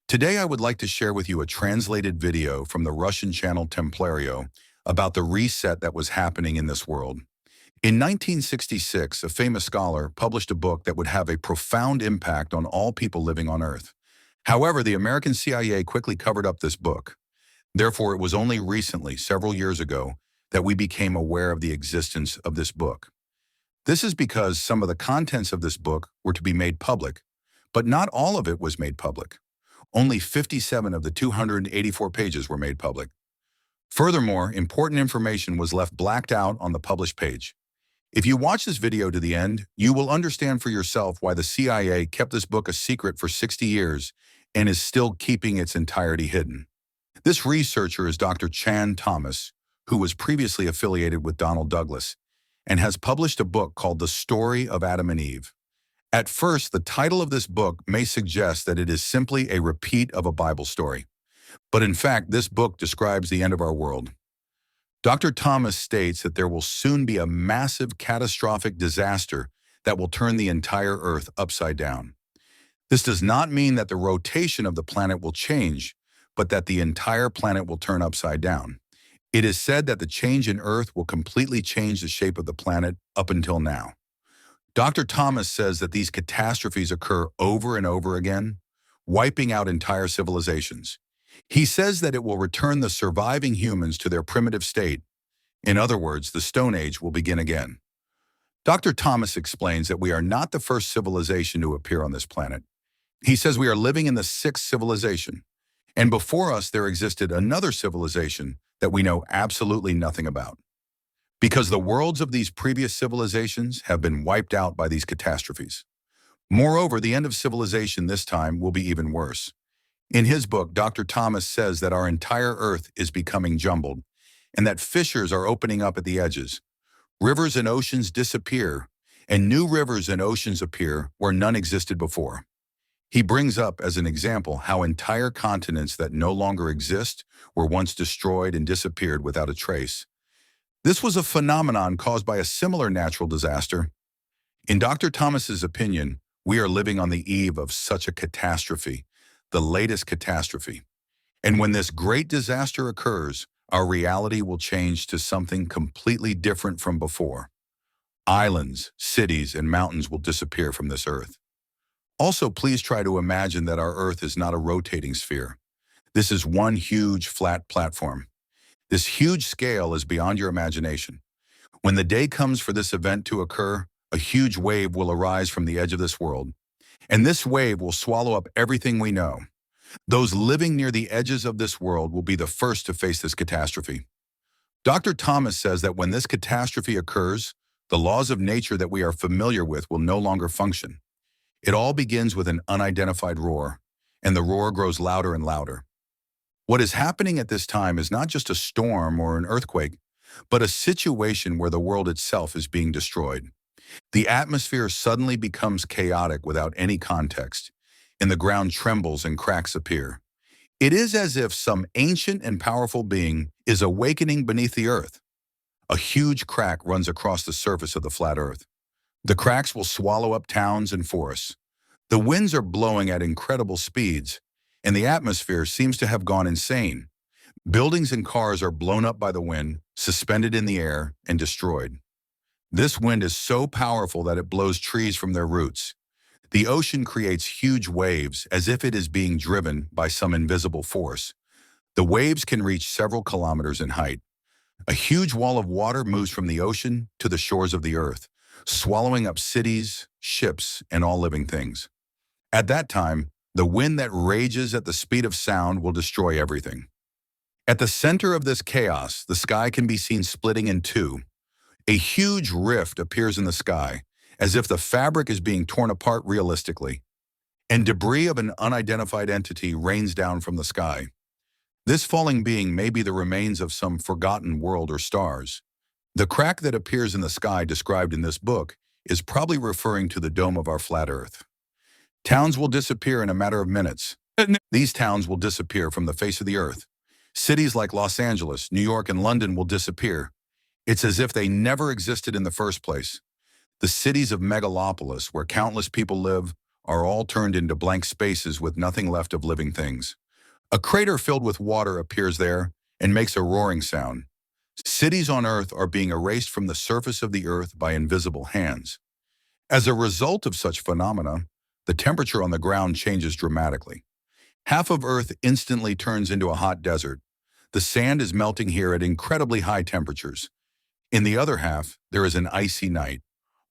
Today I would like to share with you a translated video from the Russian channel Templario about the reset that was happening in this world. In 1966, a famous scholar published a book that would have a profound impact on all people living on Earth. However, the American CIA quickly covered up this book. Therefore, it was only recently, several years ago, that we became aware of the existence of this book. This is because some of the contents of this book were to be made public, but not all of it was made public. Only 57 of the 284 pages were made public. Furthermore, important information was left blacked out on the published page. If you watch this video to the end, you will understand for yourself why the CIA kept this book a secret for 60 years and is still keeping its entirety hidden. This researcher is Dr. Chan Thomas, who was previously affiliated with Donald Douglas, and has published a book called The Story of Adam and Eve. At first, the title of this book may suggest that it is simply a repeat of a Bible story. But in fact, this book describes the end of our world. Dr. Thomas states that there will soon be a massive catastrophic disaster that will turn the entire Earth upside down. This does not mean that the rotation of the planet will change, but that the entire planet will turn upside down. It is said that the change in Earth will completely change the shape of the planet up until now. Dr. Thomas says that these catastrophes occur over and over again, wiping out entire civilizations. He says that it will return the surviving humans to their primitive state. In other words, the Stone Age will begin again. Dr. Thomas explains that we are not the first civilization to appear on this planet. He says we are living in the sixth civilization, and before us there existed another civilization that we know absolutely nothing about. Because the worlds of these previous civilizations have been wiped out by these catastrophes. Moreover, the end of civilization this time will be even worse. In his book, Dr. Thomas says that our entire Earth is becoming jumbled, and that fissures are opening up at the edges. Rivers and oceans disappear, and new rivers and oceans appear where none existed before. He brings up as an example how entire continents that no longer exist were once destroyed and disappeared without a trace. This was a phenomenon caused by a similar natural disaster. In Dr. Thomas's opinion, we are living on the eve of such a catastrophe, the latest catastrophe. And when this great disaster occurs, our reality will change to something completely different from before. Islands, cities, and mountains will disappear from this Earth. Also, please try to imagine that our Earth is not a rotating sphere. This is one huge flat platform. This huge scale is beyond your imagination. When the day comes for this event to occur, a huge wave will arise from the edge of this world, and this wave will swallow up everything we know. Those living near the edges of this world will be the first to face this catastrophe. Dr. Thomas says that when this catastrophe occurs, the laws of nature that we are familiar with will no longer function. It all begins with an unidentified roar, and the roar grows louder and louder. What is happening at this time is not just a storm or an earthquake, but a situation where the world itself is being destroyed. The atmosphere suddenly becomes chaotic without any context, and the ground trembles and cracks appear. It is as if some ancient and powerful being is awakening beneath the earth. A huge crack runs across the surface of the flat earth. The cracks will swallow up towns and forests. The winds are blowing at incredible speeds, and the atmosphere seems to have gone insane. Buildings and cars are blown up by the wind, suspended in the air, and destroyed. This wind is so powerful that it blows trees from their roots. The ocean creates huge waves as if it is being driven by some invisible force. The waves can reach several kilometers in height. A huge wall of water moves from the ocean to the shores of the earth, swallowing up cities, ships, and all living things. At that time, the wind that rages at the speed of sound will destroy everything. At the center of this chaos, the sky can be seen splitting in two. A huge rift appears in the sky, as if the fabric is being torn apart realistically, and debris of an unidentified entity rains down from the sky. This falling being may be the remains of some forgotten world or stars. The crack that appears in the sky described in this book is probably referring to the dome of our flat Earth. Towns will disappear in a matter of minutes. These towns will disappear from the face of the earth. Cities like Los Angeles, New York, and London will disappear. It's as if they never existed in the first place. The cities of megalopolis, where countless people live, are all turned into blank spaces with nothing left of living things. A crater filled with water appears there and makes a roaring sound. Cities on Earth are being erased from the surface of the Earth by invisible hands. As a result of such phenomena, the temperature on the ground changes dramatically. Half of Earth instantly turns into a hot desert. The sand is melting here at incredibly high temperatures. In the other half, there is an icy night.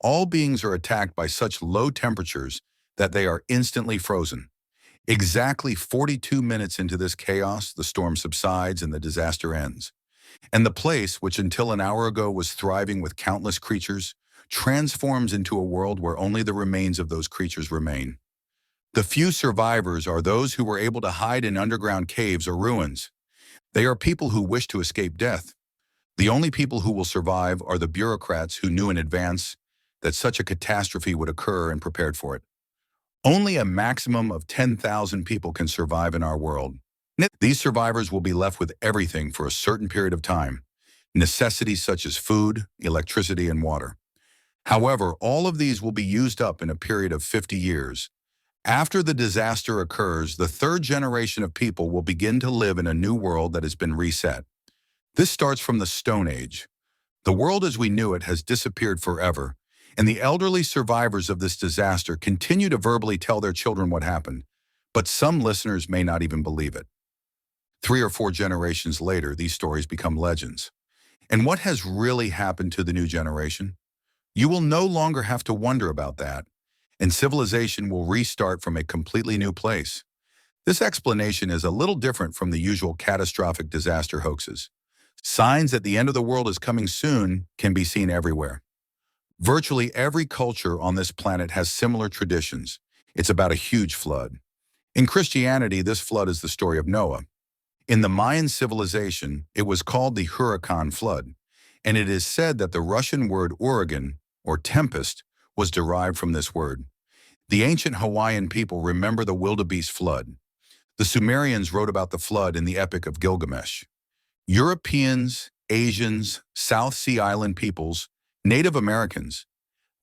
All beings are attacked by such low temperatures that they are instantly frozen. Exactly 42 minutes into this chaos, the storm subsides and the disaster ends. And the place, which until an hour ago was thriving with countless creatures, transforms into a world where only the remains of those creatures remain. The few survivors are those who were able to hide in underground caves or ruins. They are people who wish to escape death. The only people who will survive are the bureaucrats who knew in advance that such a catastrophe would occur and prepared for it. Only a maximum of 10,000 people can survive in our world. These survivors will be left with everything for a certain period of time, necessities such as food, electricity, and water. However, all of these will be used up in a period of 50 years. After the disaster occurs, the third generation of people will begin to live in a new world that has been reset. This starts from the Stone Age. The world as we knew it has disappeared forever, and the elderly survivors of this disaster continue to verbally tell their children what happened, but some listeners may not even believe it. 3 or 4 generations later, these stories become legends. And what has really happened to the new generation? You will no longer have to wonder about that, and civilization will restart from a completely new place. This explanation is a little different from the usual catastrophic disaster hoaxes. Signs that the end of the world is coming soon can be seen everywhere. Virtually every culture on this planet has similar traditions. It's about a huge flood. In Christianity, this flood is the story of Noah. In the Mayan civilization, it was called the Huracan flood, and it is said that the Russian word uragan, or tempest, was derived from this word. The ancient Hawaiian people remember the wildebeest flood. The Sumerians wrote about the flood in the Epic of Gilgamesh. Europeans, Asians, South Sea Island peoples, Native Americans,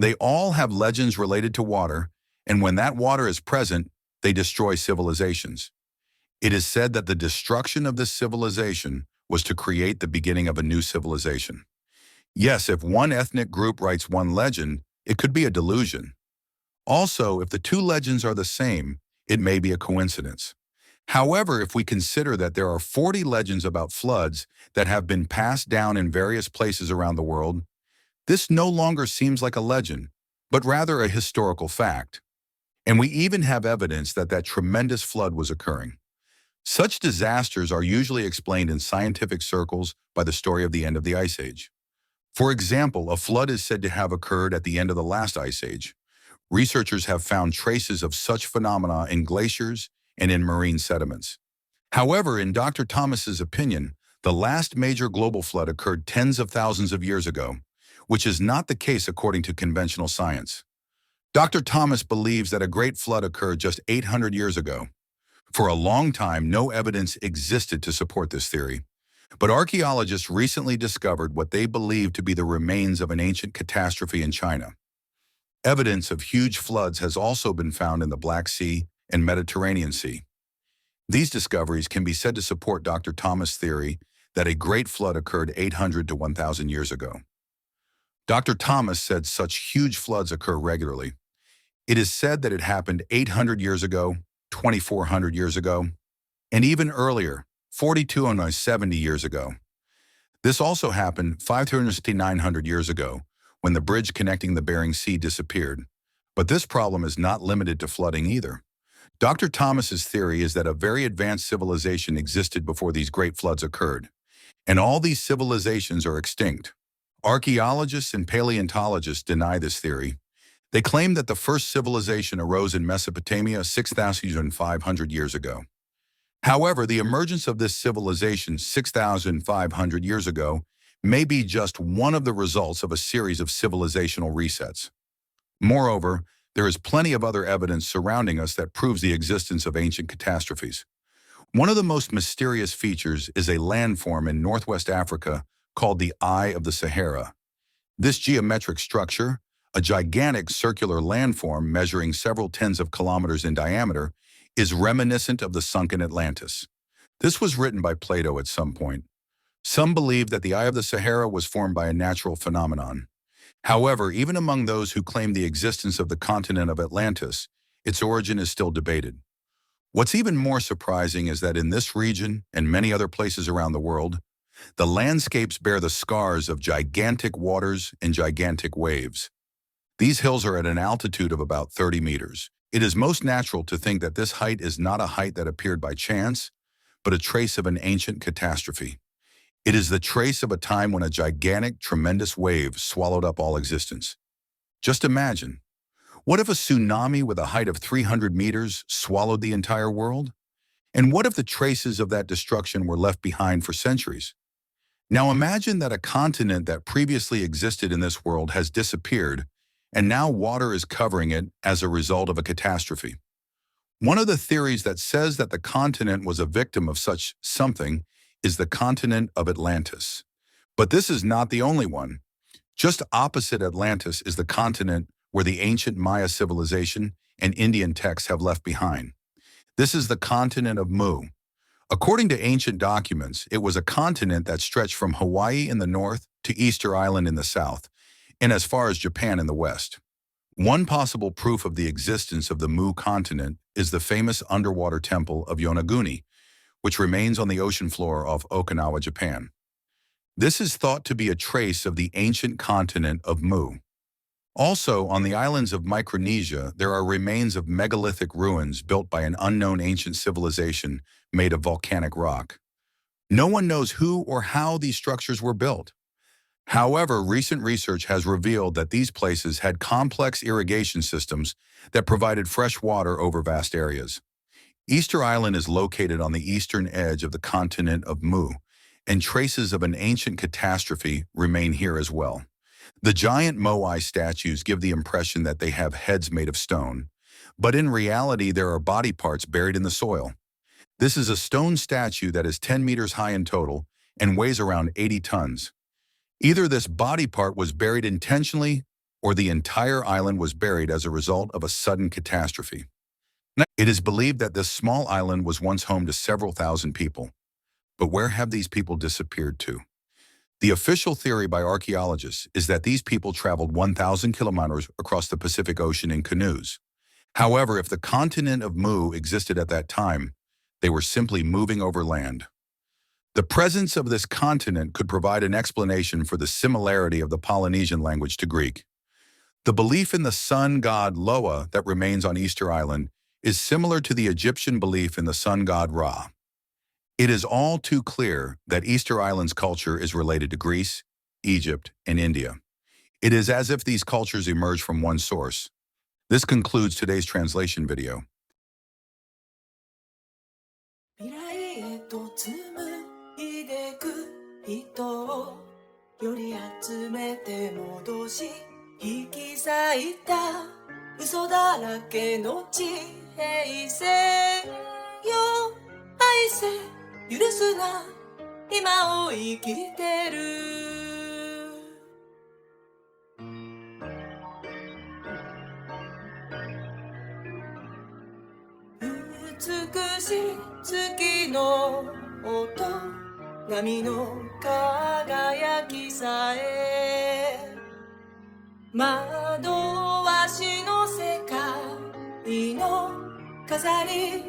they all have legends related to water, and when that water is present, they destroy civilizations. It is said that the destruction of this civilization was to create the beginning of a new civilization. Yes, if one ethnic group writes one legend, it could be a delusion. Also, if the two legends are the same, it may be a coincidence. However, if we consider that there are 40 legends about floods that have been passed down in various places around the world, this no longer seems like a legend, but rather a historical fact. And we even have evidence that that tremendous flood was occurring. Such disasters are usually explained in scientific circles by the story of the end of the Ice Age. For example, a flood is said to have occurred at the end of the last Ice Age. Researchers have found traces of such phenomena in glaciers and in marine sediments. However, in Dr. Thomas's opinion, the last major global flood occurred tens of thousands of years ago, which is not the case according to conventional science. Dr. Thomas believes that a great flood occurred just 800 years ago. For a long time, no evidence existed to support this theory, but archaeologists recently discovered what they believe to be the remains of an ancient catastrophe in China. Evidence of huge floods has also been found in the Black Sea and Mediterranean Sea. These discoveries can be said to support Dr. Thomas' theory that a great flood occurred 800 to 1,000 years ago. Dr. Thomas said such huge floods occur regularly. It is said that it happened 800 years ago, 2,400 years ago, and even earlier, 4,270 years ago. This also happened 5,900 years ago, when the bridge connecting the Bering Sea disappeared. But this problem is not limited to flooding either. Dr. Thomas's theory is that a very advanced civilization existed before these great floods occurred, and all these civilizations are extinct. Archaeologists and paleontologists deny this theory. They claim that the first civilization arose in Mesopotamia 6,500 years ago. However, the emergence of this civilization 6,500 years ago may be just one of the results of a series of civilizational resets. Moreover, there is plenty of other evidence surrounding us that proves the existence of ancient catastrophes. One of the most mysterious features is a landform in northwest Africa called the Eye of the Sahara. This geometric structure, a gigantic circular landform measuring several tens of kilometers in diameter, is reminiscent of the sunken Atlantis. This was written by Plato at some point. Some believe that the Eye of the Sahara was formed by a natural phenomenon. However, even among those who claim the existence of the continent of Atlantis, its origin is still debated. What's even more surprising is that in this region and many other places around the world, the landscapes bear the scars of gigantic waters and gigantic waves. These hills are at an altitude of about 30 meters. It is most natural to think that this height is not a height that appeared by chance, but a trace of an ancient catastrophe. It is the trace of a time when a gigantic, tremendous wave swallowed up all existence. Just imagine, what if a tsunami with a height of 300 meters swallowed the entire world? And what if the traces of that destruction were left behind for centuries? Now imagine that a continent that previously existed in this world has disappeared, and now water is covering it as a result of a catastrophe. One of the theories that says that the continent was a victim of such something is the continent of Atlantis. But this is not the only one. Just opposite Atlantis is the continent where the ancient Maya civilization and Indian texts have left behind. This is the continent of Mu. According to ancient documents, it was a continent that stretched from Hawaii in the north to Easter Island in the south, and as far as Japan in the west. One possible proof of the existence of the Mu continent is the famous underwater temple of Yonaguni, which remains on the ocean floor off Okinawa, Japan. This is thought to be a trace of the ancient continent of Mu. Also, on the islands of Micronesia, there are remains of megalithic ruins built by an unknown ancient civilization made of volcanic rock. No one knows who or how these structures were built. However, recent research has revealed that these places had complex irrigation systems that provided fresh water over vast areas. Easter Island is located on the eastern edge of the continent of Mu, and traces of an ancient catastrophe remain here as well. The giant moai statues give the impression that they have heads made of stone, but in reality there are body parts buried in the soil. This is a stone statue that is 10 meters high in total and weighs around 80 tons. Either this body part was buried intentionally, or the entire island was buried as a result of a sudden catastrophe. It is believed that this small island was once home to several thousand people. But where have these people disappeared to? The official theory by archaeologists is that these people traveled 1,000 kilometers across the Pacific Ocean in canoes. However, if the continent of Mu existed at that time, they were simply moving over land. The presence of this continent could provide an explanation for the similarity of the Polynesian language to Greek. The belief in the sun god Loa that remains on Easter Island is similar to the Egyptian belief in the sun god Ra. It is all too clear that Easter Island's culture is related to Greece, Egypt, and India. It is as if these cultures emerged from one source. This concludes today's translation video. 未来へと紡いでく人をより集めて戻し引き裂いた嘘だらけの地平線よ愛せ許すな今を生きてる美しい月の音波の輝きさえ惑わしの世界の飾り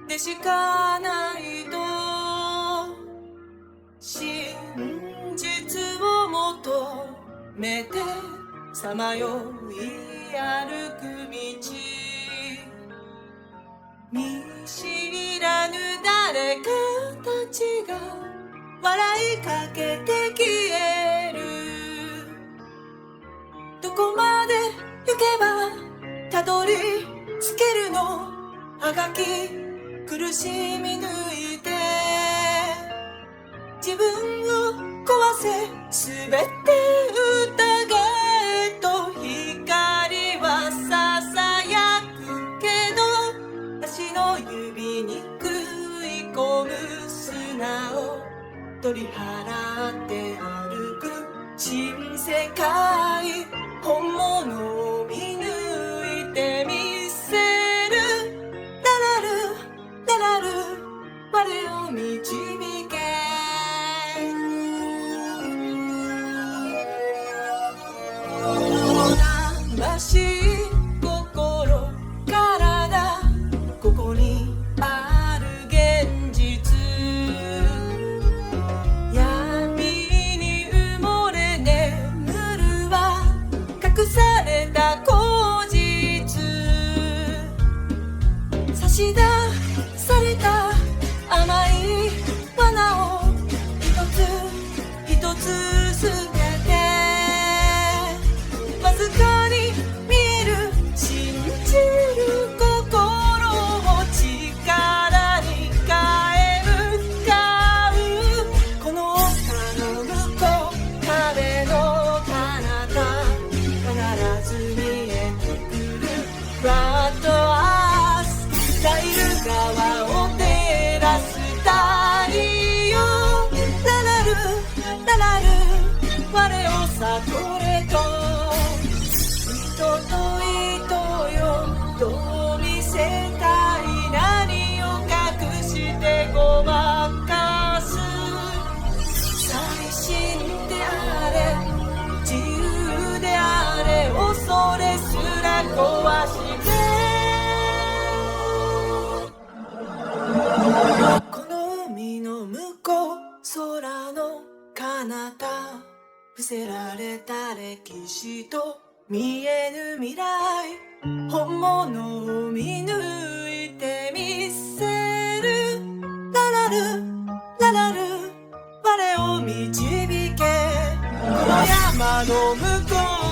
でしかないと真実を求めてさまよい歩く道見知らぬ誰かたちが笑いかけて消えるどこまで行けばたどり着けるのあがき苦しみ抜いて自分を壊せすべて疑えと光はささやくけど足の指に食い込む砂を取り払って歩く新世界本物を見抜いてみせる。ララルララル我を導け。魂、心、体、ここにある現実。闇に埋もれ眠るは隠された口実。差し出された甘い罠を一つ一つ捨てて、わずかに見える信じる心を力に変え向かう。この丘の向こう、壁の彼方、必ず見えてくるフラットアース。ナイル川を照らす太陽。ララルララル我を悟れと。人と人よどう見せたい、何を隠してごまかす。最新であれ自由であれ、恐れすら壊して。この海の向こう、空の彼方、伏せられた歴史と見えぬ未来。本物を見抜いてみせる。ララルララル我を導け。この山の向こう